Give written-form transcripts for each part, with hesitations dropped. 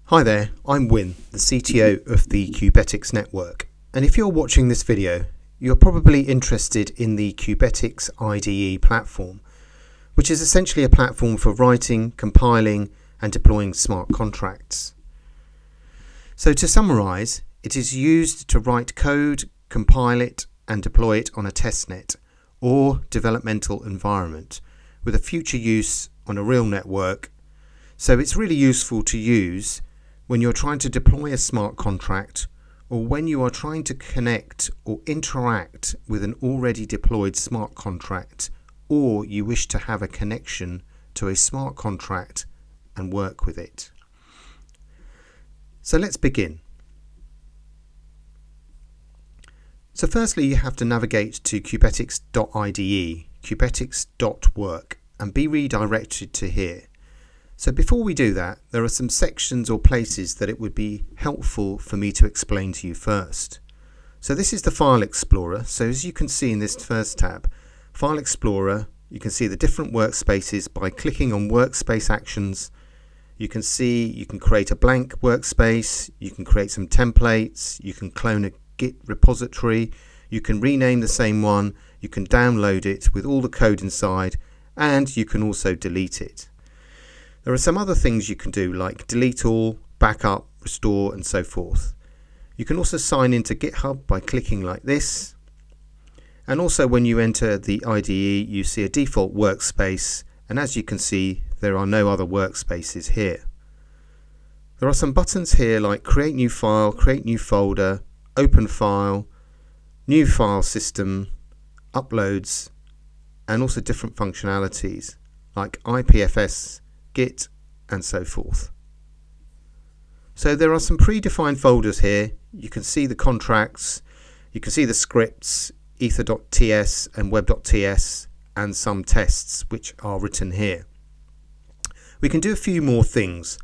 Hi there, I'm Win, the CTO of the Qubetics network, and if you're watching this video, you're probably interested in the Qubetics IDE platform, which is essentially a platform for writing, compiling, and deploying smart contracts. So to summarize, it is used to write code, compile it, and deploy it on a testnet or developmental environment with a future use on a real network. So it's really useful to use when you're trying to deploy a smart contract or when you are trying to connect or interact with an already deployed smart contract, or you wish to have a connection to a smart contract and work with it. So let's begin. So firstly, you have to navigate to Qubetics IDE, qubetics.work, and be redirected to here. So before we do that, there are some sections or places that it would be helpful for me to explain to you first. So this is the File Explorer. So as you can see in this first tab, File Explorer, you can see the different workspaces by clicking on Workspace Actions. You can see you can create a blank workspace, you can create some templates, you can clone a Git repository, you can rename the same one, you can download it with all the code inside, and you can also delete it. There are some other things you can do like delete all, backup, restore, and so forth. You can also sign into GitHub by clicking like this. And also when you enter the IDE, you see a default workspace, and as you can see, there are no other workspaces here. There are some buttons here like create new file, create new folder, open file, new file system, uploads, and also different functionalities like IPFS, Git, and so forth. So there are some predefined folders here. You can see the contracts, you can see the scripts, ether.ts and web.ts, and some tests which are written here. We can do a few more things.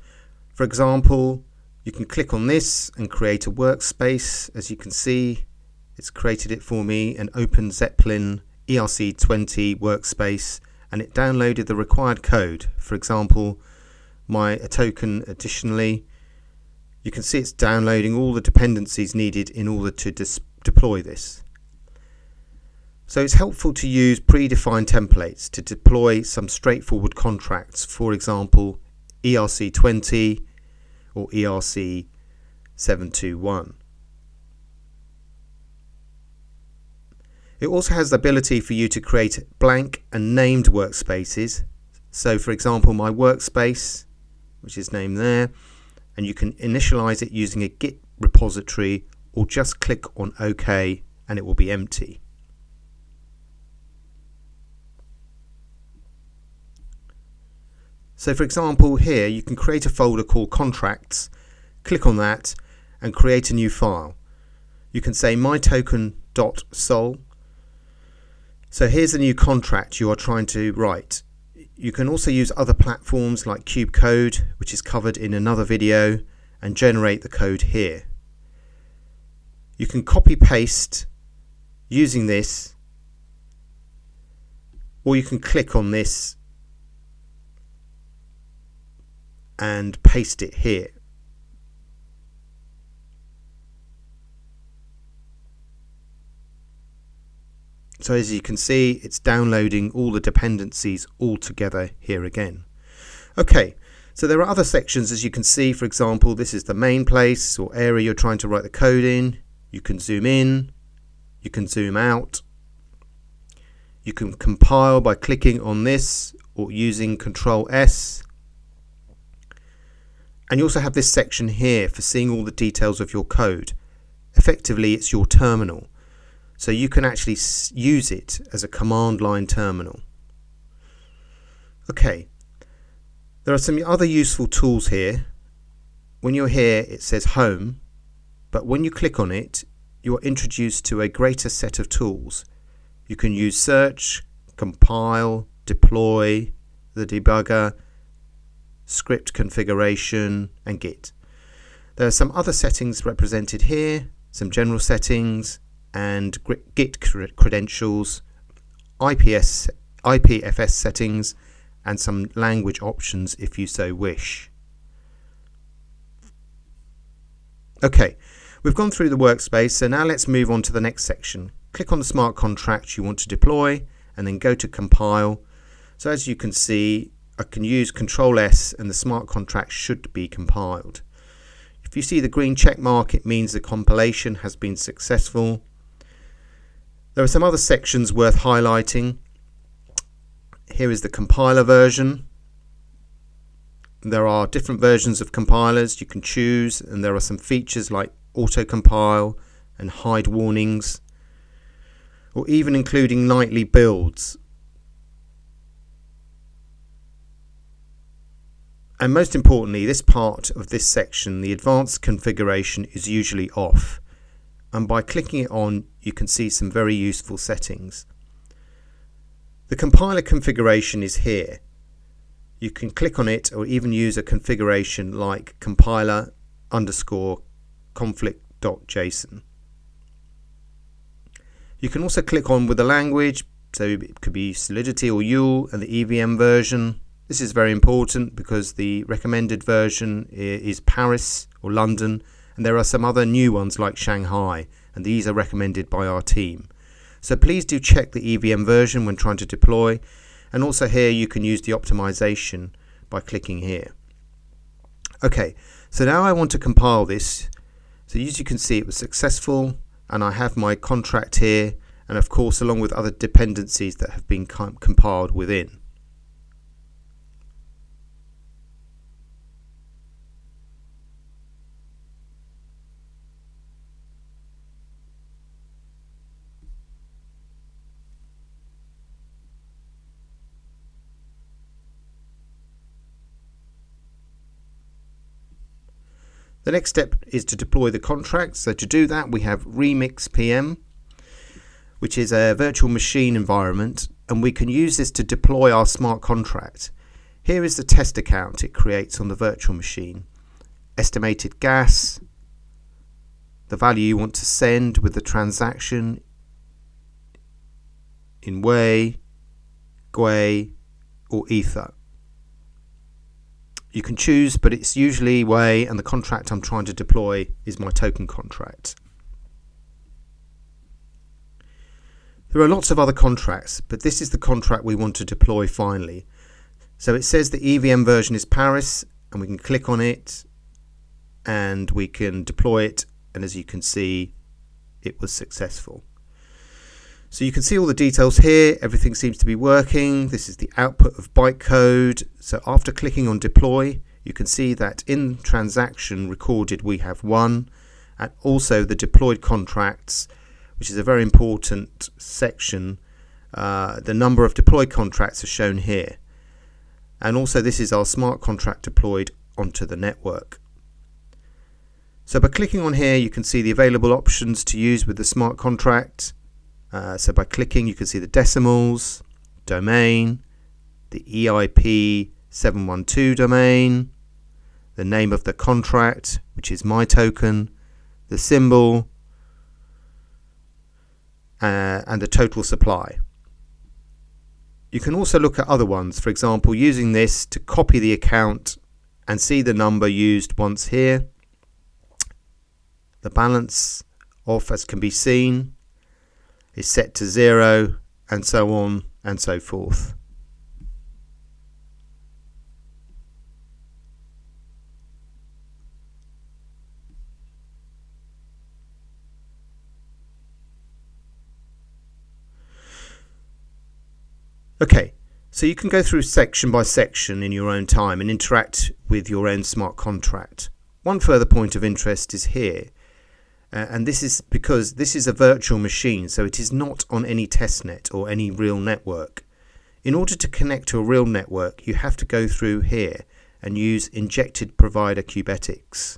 For example, you can click on this and create a workspace. As you can see, it's created it for me, an Open Zeppelin ERC20 workspace, and it downloaded the required code. For example, a token additionally. You can see it's downloading all the dependencies needed in order to deploy this. So it's helpful to use predefined templates to deploy some straightforward contracts, for example, ERC20 or ERC721. It also has the ability for you to create blank and named workspaces. So for example, my workspace, which is named there, and you can initialize it using a Git repository or just click on OK and it will be empty. So for example, here you can create a folder called contracts, click on that and create a new file. You can say mytoken.sol. So here's the new contract you are trying to write. You can also use other platforms like Code, which is covered in another video, and generate the code here. You can copy paste using this, or you can click on this and paste it here. So as you can see, it's downloading all the dependencies all together here again. Okay, so there are other sections as you can see. For example, this is the main place or area you're trying to write the code in. You can zoom in, you can zoom out. You can compile by clicking on this or using Control S. And you also have this section here for seeing all the details of your code. Effectively, it's your terminal. So you can actually use it as a command line terminal. Okay, there are some other useful tools here. When you're here, it says Home, but when you click on it, you are introduced to a greater set of tools. You can use Search, Compile, Deploy, the debugger, Script configuration, and Git. There are some other settings represented here, some general settings, and Git credentials, IPFS settings, and some language options if you so wish. Okay, we've gone through the workspace, so now let's move on to the next section. Click on the smart contract you want to deploy and then go to compile. So as you can see, I can use Control S and the smart contract should be compiled. If you see the green check mark, it means the compilation has been successful. There are some other sections worth highlighting. Here is the compiler version. There are different versions of compilers you can choose, and there are some features like auto compile and hide warnings, or even including nightly builds. And most importantly, this part of this section, the advanced configuration, is usually off. And by clicking it on, you can see some very useful settings. The compiler configuration is here. You can click on it or even use a configuration like compiler_conflict.json. You can also click on with the language, so it could be Solidity or Yule, and the EVM version. This is very important because the recommended version is Paris or London, and there are some other new ones like Shanghai, and these are recommended by our team. So please do check the EVM version when trying to deploy, and also here you can use the optimization by clicking here. Okay, so now I want to compile this. So as you can see, it was successful, and I have my contract here, and of course along with other dependencies that have been compiled within. The next step is to deploy the contract. So to do that, we have Remix PM, which is a virtual machine environment, and we can use this to deploy our smart contract. Here is the test account it creates on the virtual machine. Estimated gas, the value you want to send with the transaction in Wei, Gwei, or Ether. You can choose, but it's usually Wei, and the contract I'm trying to deploy is my token contract. There are lots of other contracts, but this is the contract we want to deploy finally. So it says the EVM version is Paris, and we can click on it and we can deploy it, and as you can see, it was successful. So you can see all the details here. Everything seems to be working. This is the output of bytecode. So after clicking on deploy, you can see that in transaction recorded we have 1, and also the deployed contracts, which is a very important section. The number of deployed contracts are shown here. And also this is our smart contract deployed onto the network. So by clicking on here, you can see the available options to use with the smart contract. So by clicking, you can see the decimals, domain, the EIP 712 domain, the name of the contract, which is my token, the symbol, and the total supply. You can also look at other ones, for example, using this to copy the account and see the number used once here. The balance off, as can be seen, is set to 0, and so on and so forth. Okay, so you can go through section by section in your own time and interact with your own smart contract. One further point of interest is here. And this is because this is a virtual machine, so it is not on any testnet or any real network. In order to connect to a real network, you have to go through here and use injected provider Qubetics.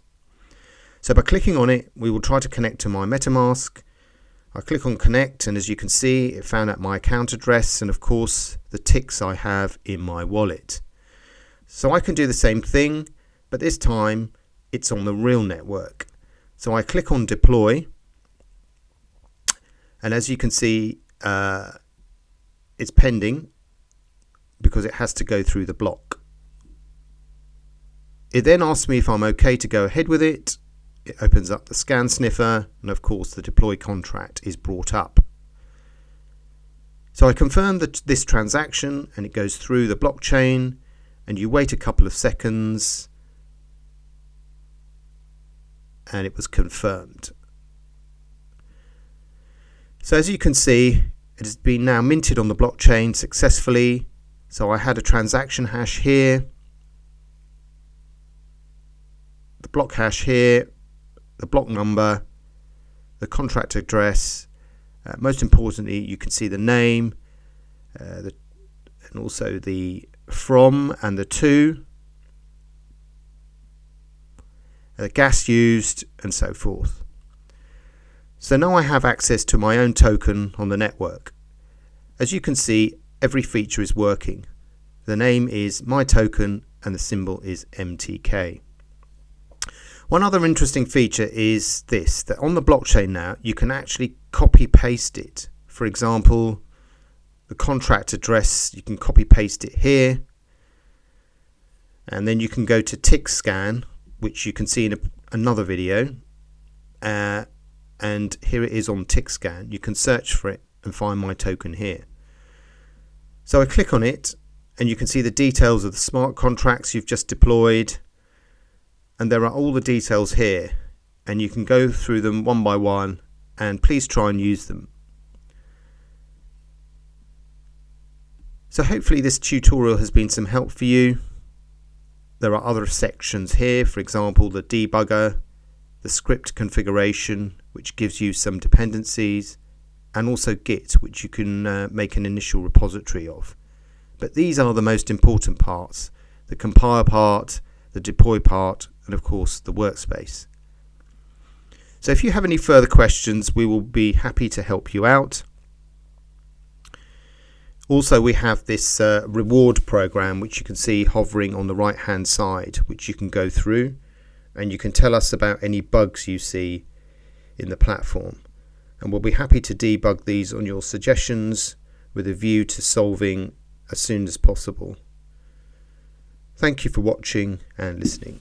So by clicking on it, we will try to connect to my MetaMask. I click on connect, and as you can see, it found out my account address and of course the ticks I have in my wallet. So I can do the same thing, but this time it's on the real network. So I click on deploy, and as you can see, it's pending because it has to go through the block. It then asks me if I'm okay to go ahead with it. it opens up the scan sniffer, and of course the deploy contract is brought up. So I confirm this transaction, and it goes through the blockchain, and you wait a couple of seconds, and it was confirmed. So as you can see, it has been now minted on the blockchain successfully. So I had a transaction hash here, the block hash here, the block number, the contract address. Most importantly, you can see the name, and also the from and the to, the gas used, and so forth. So now I have access to my own token on the network. As you can see, every feature is working. The name is my token and the symbol is MTK. One other interesting feature is this, that on the blockchain now you can actually copy paste it. For example, the contract address, you can copy paste it here, and then you can go to tick scan, which you can see in another video, and here it is on tick scan. You can search for it and find my token here. So I click on it, and you can see the details of the smart contracts you've just deployed, and there are all the details here, and you can go through them one by one, and please try and use them. So hopefully this tutorial has been some help for you. There are other sections here, for example the debugger, the script configuration, which gives you some dependencies, and also Git, which you can make an initial repository of. But these are the most important parts: the compile part, the deploy part, and of course the workspace. So if you have any further questions, we will be happy to help you out. Also, we have this reward program, which you can see hovering on the right hand side, which you can go through, and you can tell us about any bugs you see in the platform, and we'll be happy to debug these on your suggestions with a view to solving as soon as possible. Thank you for watching and listening.